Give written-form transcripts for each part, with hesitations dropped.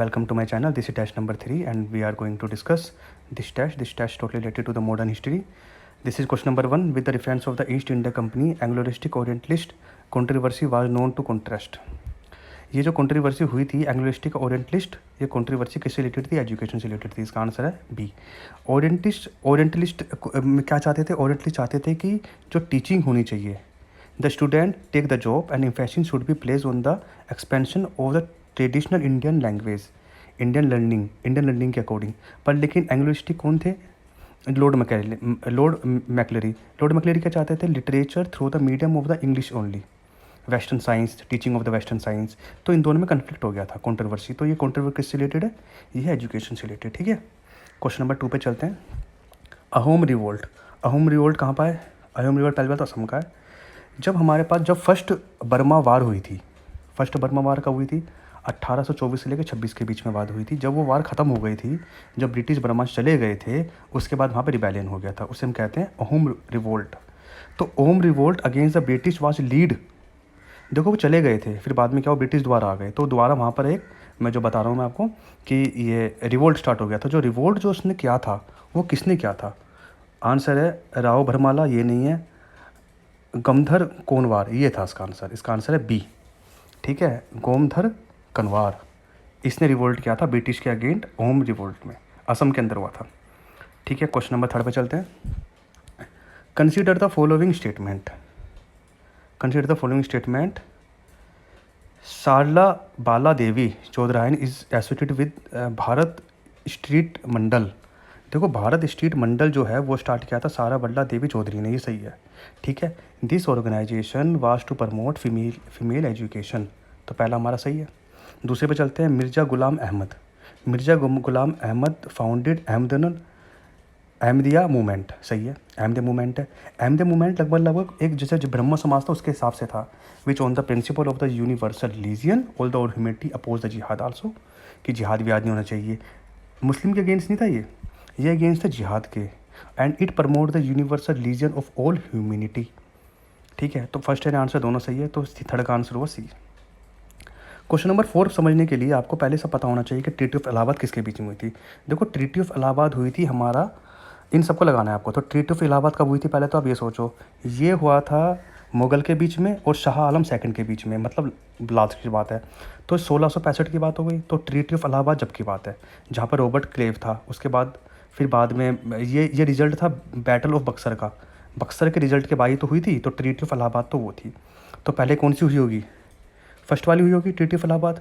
Welcome to my channel. This is test number 3 and we are going to discuss this test. This test totally related to the modern history. This is question number 1. With the reference of the East India Company, Anglo-Orientalist Orientalist controversy was known to contrast. ये जो controversy हुई थी एंग्लोइस्टिक orientalist, ये controversy किससे related थी? Education से related थी। इसका आंसर है बी। ओरिएंटलिस्ट क्या चाहते थे? ओरिएंटलिस्ट चाहते थे कि जो टीचिंग होनी चाहिए, the student take the job and emphasis should be place on the expansion of the traditional Indian language, Indian learning के अकॉर्डिंग। पर लेकिन एंग्लोइस्टिक कौन थे? लॉर्ड मैक्लरी क्या चाहते थे? Literature through the medium of the English only, western science, teaching of the western science. तो इन दोनों में कन्फ्लिक्ट हो गया था, कंट्रोवर्सी। तो ये कंट्रोवर्सी किससे रिलेटेड है? ये है एजुकेशन से रिलेटेड। ठीक है, क्वेश्चन नंबर 2 पे चलते हैं। अहोम रिवोल्ट कहाँ पर है? अहोम रिवोल्ट पहली बार तो असम का है। जब हमारे पास फर्स्ट बर्मा वार हुई थी, फर्स्ट बर्मा वार कब हुई थी? 1824 से लेकर 26 के बीच में वार हुई थी। जब वो वार ख़त्म हो गई थी, जब ब्रिटिश बर्मा चले गए थे, उसके बाद वहाँ पर रिबेलियन हो गया था, उसे हम कहते हैं अहोम रिवोल्ट। तो Ahom revolt against the British was lead. देखो वो चले गए थे, फिर बाद में क्या हुआ? ब्रिटिश दोबारा आ गए, तो दोबारा वहाँ पर एक, मैं जो बता रहा हूँ मैं आपको कि ये रिवोल्ट स्टार्ट हो गया था। जो रिवोल्ट जो उसने किया था वो किसने किया था? आंसर है राव भरमाला, ये नहीं है। गमधर कोनवार, ये था इसका आंसर। इसका आंसर है बी। ठीक है, गोमधर कनवार, इसने रिवोल्ट किया था ब्रिटिश के अगेंस्ट। अहोम रिवोल्ट में असम के अंदर हुआ था। ठीक है, क्वेश्चन नंबर 3 पे चलते हैं। Consider the following statement. Sarla Bala Devi Chaudharani is associated with Bharat Stree Mandal. देखो भारत स्ट्रीट मंडल जो है वो स्टार्ट किया था सारा बल्ला देवी चौधरी ने, ये सही है। ठीक है, this organisation was to promote female education, तो पहला हमारा सही है। दूसरे पे चलते हैं। मिर्ज़ा गुलाम अहमद फाउंडेड अहमदिया मूवमेंट, सही है, अहमदिया मूवमेंट है। अहमदिया मूवमेंट लगभग एक जैसे जो ब्रह्म समाज था उसके हिसाब से था, which on the principle of the universal religion all the और humanity oppose the jihad also, कि जिहाद भी नहीं होना चाहिए। मुस्लिम के अगेंस्ट नहीं था ये अगेंस्ट था जिहाद के। And it promote the universal religion of all humanity. ठीक है, तो फर्स्ट एंड आंसर दोनों सही है, तो थर्ड का आंसर हुआ सी। क्वेश्चन नंबर 4 समझने के लिए आपको पहले से पता होना चाहिए कि ट्रीटी ऑफ इलाहाबाद किसके बीच में हुई थी। देखो ट्रीटी ऑफ इलाहाबाद हुई थी हमारा, इन सबको लगाना है आपको। तो ट्रीटी ऑफ इलाहाबाद कब हुई थी? पहले तो आप ये सोचो, ये हुआ था मुग़ल के बीच में और शाह आलम सेकंड के बीच में, मतलब लास्ट की बात है। तो 1665 की बात हो गई। तो ट्रीटी ऑफ इलाहाबाद जब की बात है, जहाँ पर रॉबर्ट क्लेव था। उसके बाद फिर बाद में ये रिजल्ट था बैटल ऑफ बक्सर का। बक्सर के रिजल्ट के बाद तो हुई थी, तो ट्रीटी ऑफ इलाहाबाद तो वो थी। तो पहले कौन सी हुई होगी? फर्स्ट वाली हुई होगी, ट्रीटी ऑफ इलाहाबाद।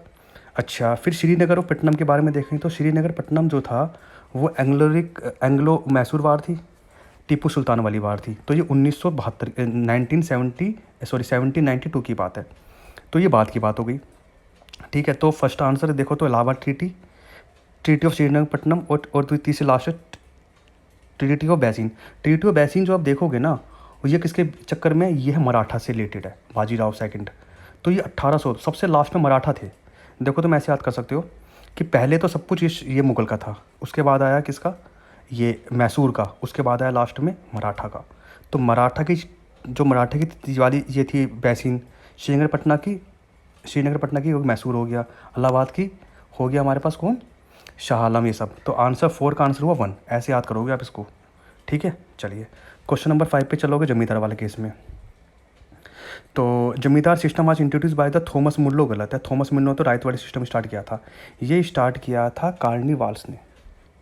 अच्छा, फिर श्रीनगर और पट्टनम के बारे में देखें तो श्रीनगर पट्टनम जो था वो एंग्लो मैसूर वार थी, टीपू सुल्तान वाली वार थी। तो ये 1792 की बात है। तो ये बात की बात हो गई। ठीक है, तो फर्स्ट आंसर देखो तो इलाहाबाद ट्रीटी ऑफ श्रीनगर पट्टनम, और तीसरी लास्ट ट्रीटी ऑफ बैसिन जो आप देखोगे ना, ये किसके चक्कर में? ये है मराठा से रिलेटेड है, बाजीराव सेकंड। तो ये 1800 सबसे लास्ट में मराठा थे। देखो तुम ऐसे याद कर सकते हो कि पहले तो सब कुछ ये मुग़ल का था, उसके बाद आया किसका? ये मैसूर का, उसके बाद आया लास्ट में मराठा का। तो मराठा की वाली ये थी बैसिन। श्रीनगर पटना की मैसूर हो गया। इलाहाबाद की हो गया हमारे पास कौन? शाह आलम, ये सब। तो आंसर 4 का आंसर हुआ 1। ऐसे याद करोगे आप इसको। ठीक है, चलिए क्वेश्चन नंबर 5 पे चलोगे, जमींदार वाले केस में। तो जमींदार सिस्टम आज introduce by the Thomas Munro, गलत है। थॉमस मुनरो तो रायतवाड़ी सिस्टम स्टार्ट किया था, ये स्टार्ट किया था कार्निवाल्स ने।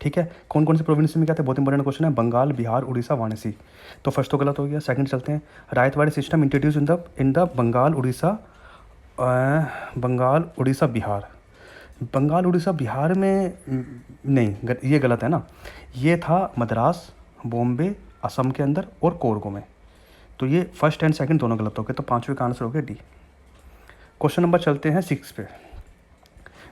ठीक है, कौन कौन से प्रोविंस में क्या था? बहुत इंपॉर्टेंट क्वेश्चन है। बंगाल, बिहार, उड़ीसा, वाराणसी। तो फर्स्ट तो गलत हो गया। सेकंड चलते हैं। Ryotwari system introduce in the Bengal, Orissa, Bihar. Bengal, Orissa, Bihar में नहीं, ये गलत है ना। ये था मद्रास, बॉम्बे, असम के अंदर और कोरगो में। तो ये फर्स्ट एंड सेकंड दोनों गलत हो गए, तो 5वें का आंसर हो गया डी। क्वेश्चन नंबर चलते हैं 6 पे।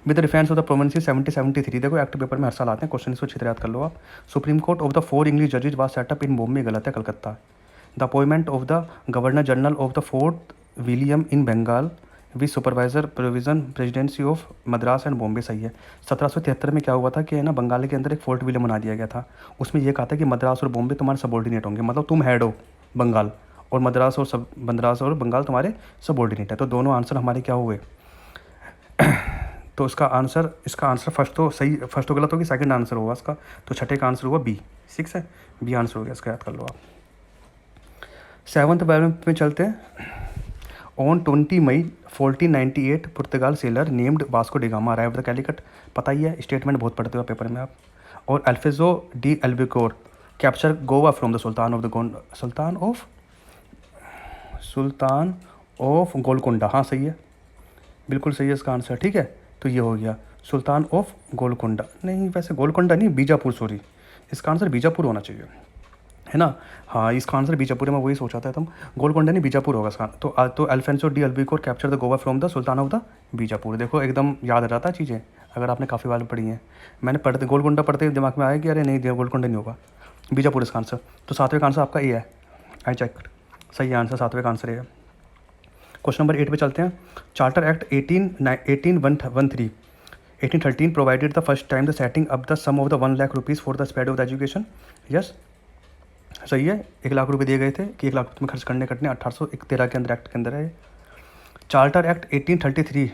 With reference of the province 7073। देखो एक्ट पेपर में हर साल आते हैं क्वेश्चन, इसको अच्छी तरह याद कर लो आप। Supreme Court of the 4 English जजेज वाज सेटअप इन बॉम्बे, गलत है, Calcutta. The appointment of the governor general of the 4th William in Bengal with supervisor provision presidency of Madras and Bombay, सही है। 1773 में क्या हुआ था कि ना बंगाल के अंदर एक फोर्ट विलियम बना दिया गया था। उसमें यह कहा था कि मद्रास और बॉम्बे तुम्हारे सबॉर्डिनेट होंगे, मतलब तुम हेड हो बंगाल, और मद्रास और बंगाल तुम्हारे सबॉर्डिनेट है। तो दोनों आंसर हमारे क्या हुए? तो इसका आंसर फर्स्ट तो गलत होगी, सेकंड आंसर होगा इसका, तो छठे का आंसर होगा बी। 6 है, बी आंसर हो गया इसका, याद कर लो आप। 7th में चलते हैं। On 20 May 1498 Portugal sailor named Vasco da Gama arrived the Calicut. पता ही है, स्टेटमेंट बहुत पढ़ते हो पेपर में आप। और अल्फेजो de Albuquerque capture Goa from the sultan of Golconda. हाँ सही है, बिल्कुल सही है इसका आंसर। ठीक है, तो ये हो गया सुल्तान ऑफ गोलकोंडा, नहीं वैसे गोलकोंडा नहीं, बीजापुर, सॉरी, इसका आंसर बीजापुर होना चाहिए, है ना। हाँ, इसका आंसर बीजापुर है, मैं वही सोचा था तुम, गोलकोंडा नहीं बीजापुर होगा इसका। तो Alfonso de Albuquerque capture the Goa from the sultan of the Bijapur. देखो एकदम याद आ जाता है चीज़ें, अगर आपने काफ़ी बार पढ़ी हैं। मैंने गोलकोंडा पढ़ते दिमाग में आया कि अरे नहीं गोलकोंडा नहीं होगा, बीजापुर इसका आंसर। तो 7वें का आंसर आपका ए है, आई चेक, सही आंसर 7वें का आंसर है। क्वेश्चन नंबर 8 पे चलते हैं। Charter act 1813 provided the first time the setting up the sum of the 1 lakh rupees for the spread of the education. Yes, सही है, 1 लाख रुपये दिए गए थे कि 1 लाख रुपये में खर्च कटने 1813 के अंदर एक्ट के अंदर है। Charter act 1833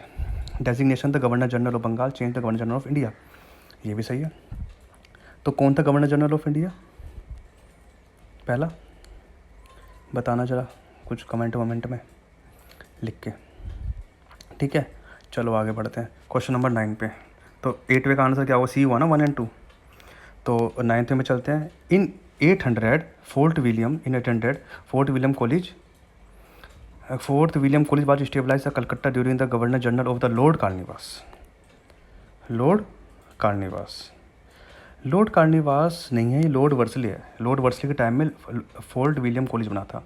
designation the governor general of Bengal change the governor general of India, ये भी सही है। तो कौन था गवर्नर जनरल ऑफ इंडिया पहला, बताना जरा कुछ कमेंट में लिख के। ठीक है, चलो आगे बढ़ते हैं क्वेश्चन नंबर 9 पे। तो 8वें का आंसर क्या हुआ, सी हुआ ना, 1 और 2। तो 9वें में चलते हैं। In 800 Fort William college was stabilise the Calcutta during the governor general of the Lord Cornwallis नहीं है, ये लॉर्ड वर्सली है। लॉर्ड वर्सली के टाइम में फोर्ट विलियम कॉलेज बना था,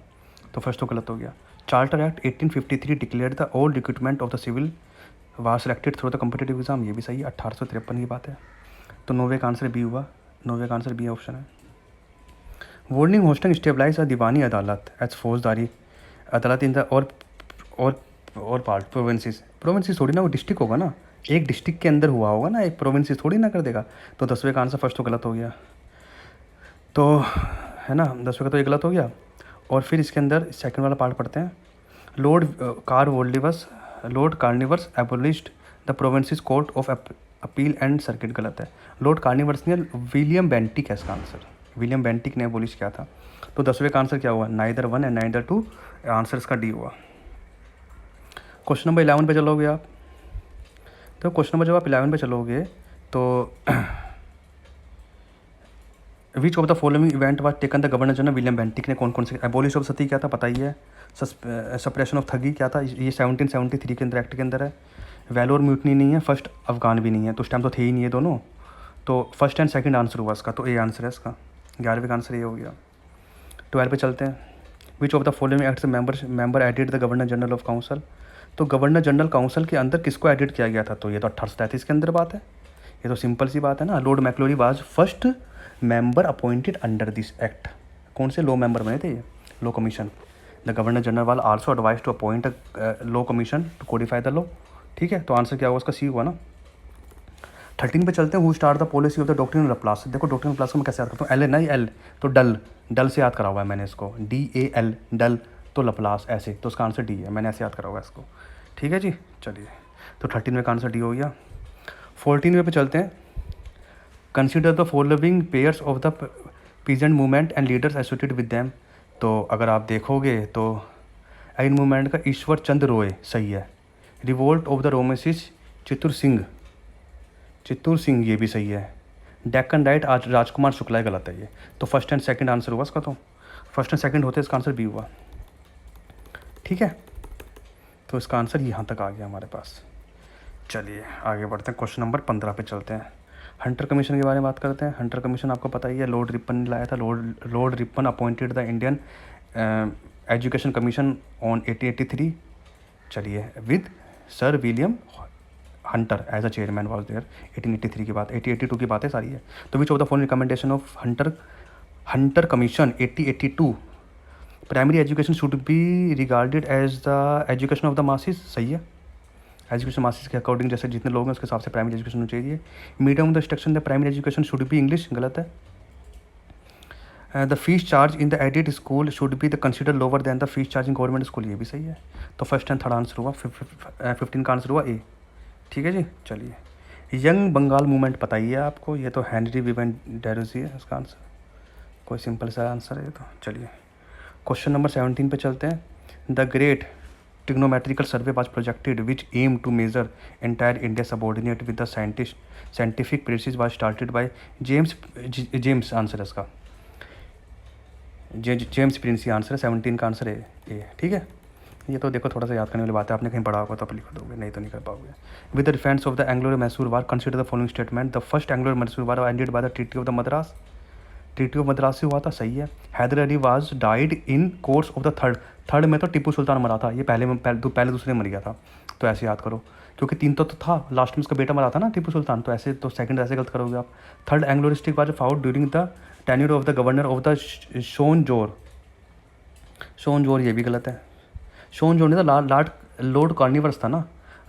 तो फर्स्ट तो गलत हो गया। Charter act 1853 declared the all recruitment of the civil was selected through the competitive exam, ये भी सही है, 1853 की बात है। तो 9वें का आंसर बी हुआ, 9वें का आंसर बी ऑप्शन है। वार्निंग होस्टिंग स्टेबलाइज अ दीवानी अदालत एज फौजदारी अदालत इन द और पार्ट प्रोविंसेस थोड़ी ना, वो डिस्ट्रिक्ट होगा ना, एक डिस्ट्रिक्ट के अंदर हुआ होगा ना, एक प्रोविंसेस थोड़ी ना कर देगा। तो 10वें का आंसर फर्स्ट तो गलत हो गया, तो है ना, 10वें का तो ये गलत हो गया। और फिर इसके अंदर सेकंड वाला पार्ट पढ़ते हैं। Lord carnivores एबोलिश्ड the provinces court of appeal and circuit, गलत है। लॉर्ड कार्निवर्स ने, विलियम बेंटिक है इसका आंसर, विलियम बेंटिक ने एबोलिश किया था। तो 10वें का आंसर क्या हुआ, नाइदर 1 एंड नाइदर 2, आंसर इसका डी हुआ। क्वेश्चन नंबर 11 पे चलोगे आप। तो क्वेश्चन नंबर जब आप 11 पे चलोगे तो which of the following event was taken the governor general William Bentinck ने कौन कौन से, एबोलिश ऑफ सती क्या था पता ही है, सप्रेशन ऑफ ठगी क्या था, ये 1773 के अंदर एक्ट के अंदर है। वैलोर म्यूटनी नहीं है, फर्स्ट अफगान भी नहीं है, तो उस टाइम तो थे ही नहीं है दोनों, तो फर्स्ट एंड सेकंड आंसर हुआ इसका, तो ए आंसर है इसका, 11वें का आंसर ये हो गया। 12 पे चलते हैं। विच of the following acts member edit the governor general of council, तो गवर्नर जनरल काउंसिल के अंदर किसको एडिट किया गया था, तो ये तो 1833 के अंदर बात है, ये तो सिंपल सी बात है ना। Lord Macaulay was first member appointed under this act, कौन से लॉ मेंबर बने थे ये, law commission. The governor general was also advise to appoint law commission to codify the law. ठीक है, तो आंसर क्या हुआ उसका, सी हुआ ना। 13 पे चलते हैं। Who start the policy of the doctrine Laplace, देखो डॉक्ट्रिन लप्लास को मैं कैसे याद करता हूँ, एल है ना, एल तो डल से याद करा हुआ है मैंने इसको, DAL डल, तो लप्लास ऐसे, तो उसका आंसर डी है, मैंने ऐसे याद करा हुआ है इसको। ठीक है जी, चलिए, तो 13वें का आंसर डी हो गया। 14वें पे चलते हैं। Consider the following pairs of the peasant movement and leaders associated with them, तो अगर आप देखोगे तो इन मूवमेंट का ईश्वर चंद्र रॉय सही है। Revolt of the Ramosis Chittur Singh ये भी सही है। डेक्कन राइट आज राजकुमार शुक्ला गलत है ये, तो फर्स्ट एंड सेकंड आंसर हुआ इसका, तो फर्स्ट एंड सेकंड होते इसका आंसर बी हुआ। ठीक है, तो इसका आंसर यहाँ तक आ गया हमारे पास। चलिए आगे बढ़ते हैं, क्वेश्चन नंबर 15 पे चलते हैं। हंटर कमीशन के बारे में बात करते हैं। हंटर कमीशन आपको पता ही है, लॉर्ड रिपन ने लाया था। Lord Ripon appointed the Indian education commission on 1883, चलिए, with sir William Hunter as a chairman was there. 1883 की बात, 1882 की बातें सारी है। तो which of the following recommendation of Hunter commission 1882, primary education should be regarded as the education of the masses, सही है। एजुकेशन मासिस के अकॉर्डिंग जैसे जितने लोग हैं उसके हिसाब से प्राइमरी एजुकेशन होनी चाहिए। Medium of the instruction the primary education should B English, गलत है। The fees charge in the added school should be the consider lower than the fees charge in government school, ये भी सही है। तो first and third answer हुआ। 15 का answer हुआ ए, ठीक है जी। चलिए, यंग बंगाल मूवमेंट पता ही है आपको, ये तो हेनरी विवेन डेरोजी है इसका आंसर, कोई सिंपल सा आंसर है ये तो। चलिए क्वेश्चन नंबर 17 पे चलते हैं। The great trigonometrical survey was projected which aimed to measure entire India subordinate with the scientific precision was started by James answer है इसका, जेम्स प्रिंस आंसर है। 17 का आंसर है ए। ठीक है, ये तो देखो थोड़ा सा याद करने वाली बात है, आपने कहीं पढ़ा होगा तो आप लिख दोगे, नहीं तो नहीं कर पाओगे। With the defence of the Anglo Mysore war consider the following statement. The first Anglo Mysore war ended by the treaty of the Madras. Treaty of Madras से हुआ था, सही है। Hyder Ali was died in course of the third में तो टिप्पू सुल्तान मरा था, ये पहले दूसरे मर गया था, तो ऐसे याद करो, क्योंकि 3 तो था, लास्ट में उसका बेटा मरा था ना टिप्पू सुल्तान, तो ऐसे तो सेकंड ऐसे गलत करोगे आप। Third Anglo district was found during the tenure of the governor of the John Shore, ये भी गलत है। शोनजोर नहीं था, लॉर्ड कार्निवल्स था ना,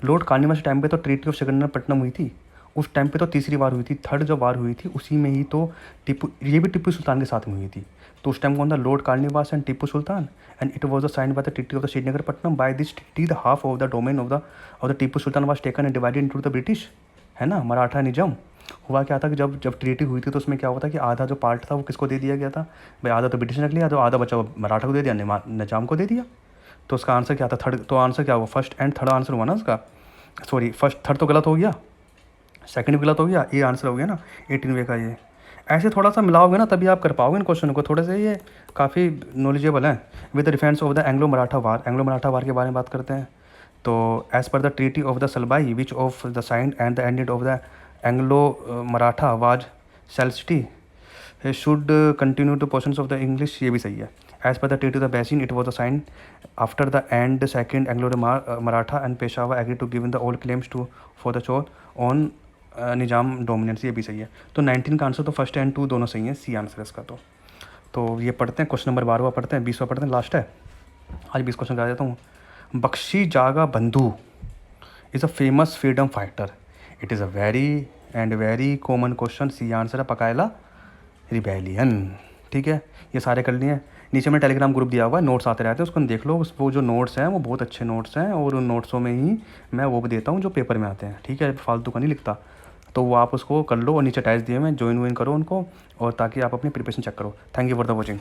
लॉर्ड कार्निवल्स टाइम पे तो ट्रीटी ऑफ सेकंडरपट्टनम हुई थी, उस टाइम पे तो तीसरी वार हुई थी। थर्ड जो वार हुई थी उसी में ही तो ये भी टिप्पू सुल्तान के साथ में हुई थी, तो उस टाइम कौन था, Lord Cornwallis and Tipu Sultan, and it was signed by the treaty of the Srirangapatnam. By this treaty the half of the domain of the Tipu Sultan was taken and divided into the British, है ना, मराठा निजाम। हुआ क्या था कि जब ट्रीटी हुई थी तो उसमें क्या हुआ था कि आधा जो पार्ट था वो किसको दे दिया गया था भाई, आधा तो ब्रिटिश ने रख लिया, तो आधा बचा मराठा को दे दिया, निजाम को दे दिया। तो उसका आंसर क्या था, थर्ड, तो आंसर क्या हुआ, फर्स्ट एंड थर्ड आंसर हुआ ना उसका, सॉरी फर्स्ट थर्ड तो गलत हो गया, सेकंड भी गलत हो गया, ये आंसर हो गया ना 18 का। ये ऐसे थोड़ा सा मिलाओगे ना तभी आप कर पाओगे इन क्वेश्चन को, थोड़े से ये काफ़ी नॉलेजेबल हैं। With the defence of the Anglo Maratha war, Anglo Maratha war के बारे में बात करते हैं। तो as per the treaty of the Salbai which of the signed and the ended of the Anglo Maratha was Salsette should continue to portions of the English, ये भी सही है। As per the treaty of the Bassein it was the sign after the end second Anglo Maratha and Peshwa agree to given the old claims to for the chauth on Nizam dominance, ये भी सही है। तो 19 का आंसर तो फर्स्ट एंड 2 दोनों सही है, सी आंसर है इसका। तो ये पढ़ते हैं, क्वेश्चन नंबर 12वां पढ़ते हैं, 20वां पढ़ते हैं, लास्ट है आज 20 क्वेश्चन करा देता हूँ। Bakshi Jagabandhu is a famous freedom fighter, it is a very common question, C answer है पकायला रिबेलियन। ठीक है, ये सारे कर लिए। नीचे में टेलीग्राम ग्रुप दिया हुआ है, नोट्स आते रहते हैं, उसको देख लो, वो जो नोट्स हैं वो बहुत अच्छे नोट्स हैं, और उन नोट्सों में ही मैं वो भी देता हूँ जो पेपर में आते हैं। ठीक है, फालतू का नहीं लिखता, तो वो आप उसको कर लो, और नीचे टैग दिए मैं, ज्वाइन करो उनको, और ताकि आप अपनी प्रिपरेशन चेक करो। Thank you for the watching.